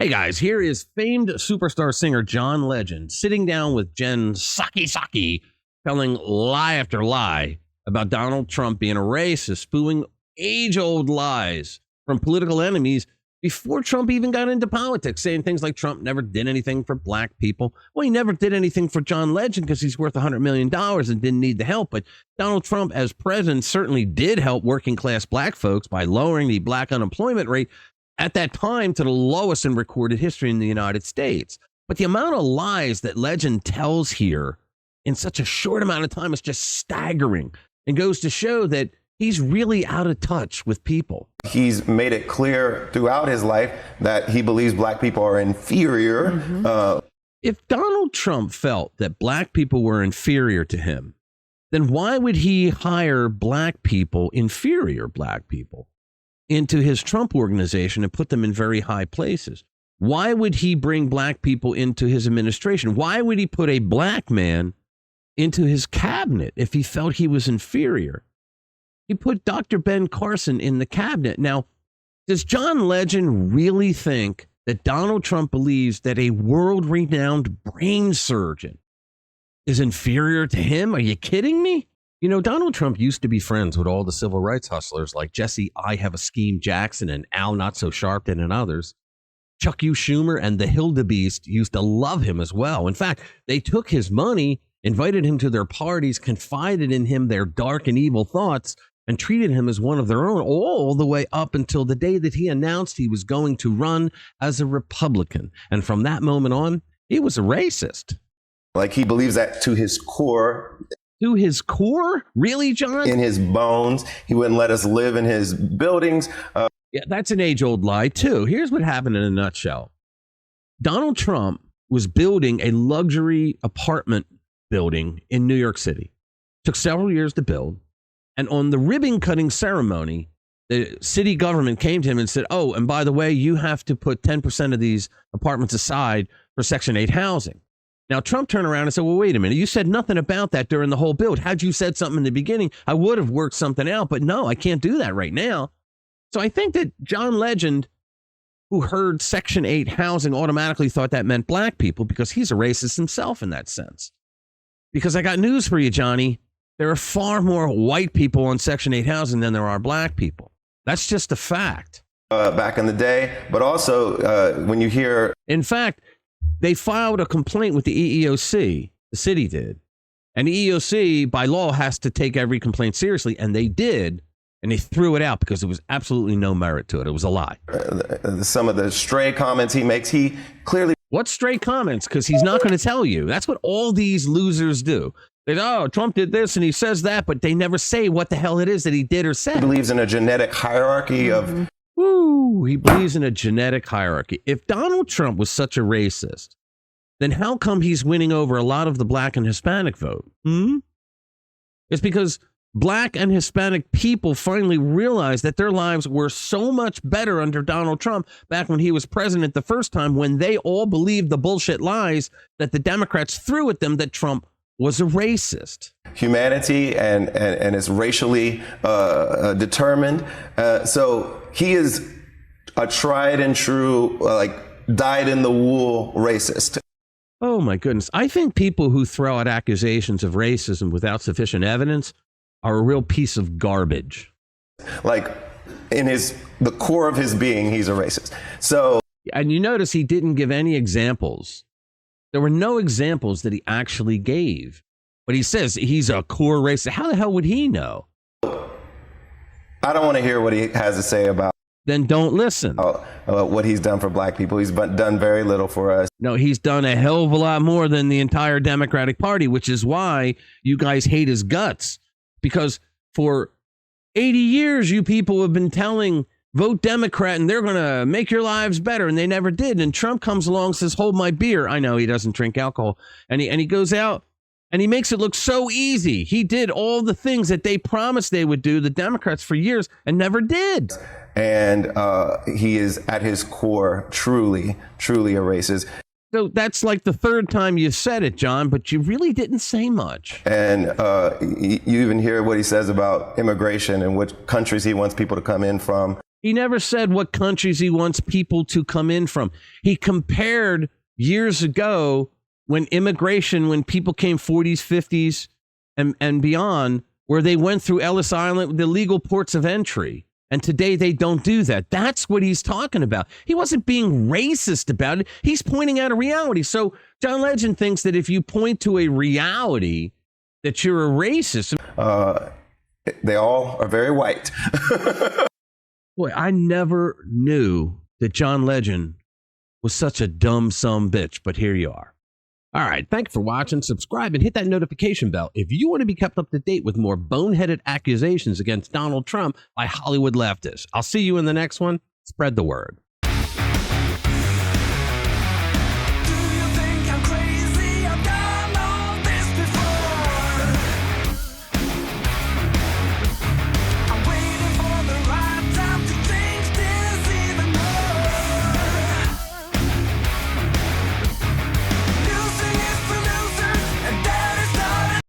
Hey guys, here is famed superstar singer John Legend sitting down with Jen Psaki, telling lie after lie about Donald Trump being a racist, spewing age-old lies from political enemies before Trump even got into politics, saying things like Trump never did anything for black people. Well, he never did anything for John Legend because he's worth $100 million and didn't need the help. But Donald Trump, as president, certainly did help working-class black folks by lowering the black unemployment rate at that time to the lowest in recorded history in the United States. But the amount of lies that Legend tells here in such a short amount of time is just staggering and goes to show that he's really out of touch with people. He's made it clear throughout his life that he believes black people are inferior. If Donald Trump felt that black people were inferior to him, then why would he hire black people, inferior black people, into his Trump organization and put them in very high places? Why would he bring black people into his administration? Why would he put a black man into his cabinet if he felt he was inferior? He put Dr. Ben Carson in the cabinet. Now, does John Legend really think that Donald Trump believes that a world-renowned brain surgeon is inferior to him? Are you kidding me? You know, Donald Trump used to be friends with all the civil rights hustlers like Jesse I Have a Scheme Jackson and Al Not So Sharpton and others. Chuck U. Schumer and the Hildebeest used to love him as well. In fact, they took his money, invited him to their parties, confided in him their dark and evil thoughts, and treated him as one of their own all the way up until the day that he announced he was going to run as a Republican. And from that moment on, he was a racist. Like, he believes that to his core. To his core? Really, John? In his bones. He wouldn't let us live in his buildings. Yeah, that's an age-old lie, too. Here's what happened in a nutshell. Donald Trump was building a luxury apartment building in New York City. Took several years to build. And on the ribbon-cutting ceremony, the city government came to him and said, oh, and by the way, you have to put 10% of these apartments aside for Section 8 housing. Now, Trump turned around and said, well, wait a minute. You said nothing about that during the whole build. Had you said something in the beginning, I would have worked something out. But no, I can't do that right now. So I think that John Legend, who heard Section 8 housing, automatically thought that meant black people because he's a racist himself in that sense. Because I got news for you, Johnny. There are far more white people on Section 8 housing than there are black people. That's just a fact. Back in the day, but also when you hear... In fact, they filed a complaint with the EEOC, the city did. And the EEOC, by law, has to take every complaint seriously, and they did, and they threw it out because there was absolutely no merit to it. It was a lie. Some of the stray comments he makes, he clearly... What stray comments? Because he's not going to tell you. That's what all these losers do. They oh, Trump did this and he says that, but they never say what the hell it is that he did or said. He believes in a genetic hierarchy of... Woo, he believes in a genetic hierarchy. If Donald Trump was such a racist, then how come he's winning over a lot of the black and Hispanic vote? It's because black and Hispanic people finally realized that their lives were so much better under Donald Trump back when he was president the first time, when they all believed the bullshit lies that the Democrats threw at them that Trump was a racist. Humanity and is racially determined. So he is a tried and true, like, dyed in the wool racist. Oh, my goodness. I think people who throw out accusations of racism without sufficient evidence are a real piece of garbage. Like, in the core of his being, he's a racist. So, and you notice he didn't give any examples. There were no examples that he actually gave. But he says he's a core racist. How the hell would he know? I don't want to hear what he has to say about... Then don't listen. What he's done for black people. He's done very little for us. No, he's done a hell of a lot more than the entire Democratic Party, which is why you guys hate his guts. Because for 80 years, you people have been telling, vote Democrat and they're going to make your lives better. And they never did. And Trump comes along and says, hold my beer. I know he doesn't drink alcohol. And he goes out and he makes it look so easy. He did all the things that they promised they would do, the Democrats, for years, and never did. And he is at his core truly, truly a racist. So that's like the third time you've said it, John, but you really didn't say much. And you even hear what he says about immigration and which countries he wants people to come in from. He never said what countries he wants people to come in from. He compared years ago when people came 40s, 50s, and beyond, where they went through Ellis Island, the legal ports of entry. And today they don't do that. That's what he's talking about. He wasn't being racist about it. He's pointing out a reality. So John Legend thinks that if you point to a reality, that you're a racist. They all are very white. Boy, I never knew that John Legend was such a dumb bitch, but here you are. All right, thanks for watching. Subscribe and hit that notification bell if you want to be kept up to date with more boneheaded accusations against Donald Trump by Hollywood leftists. I'll see you in the next one. Spread the word.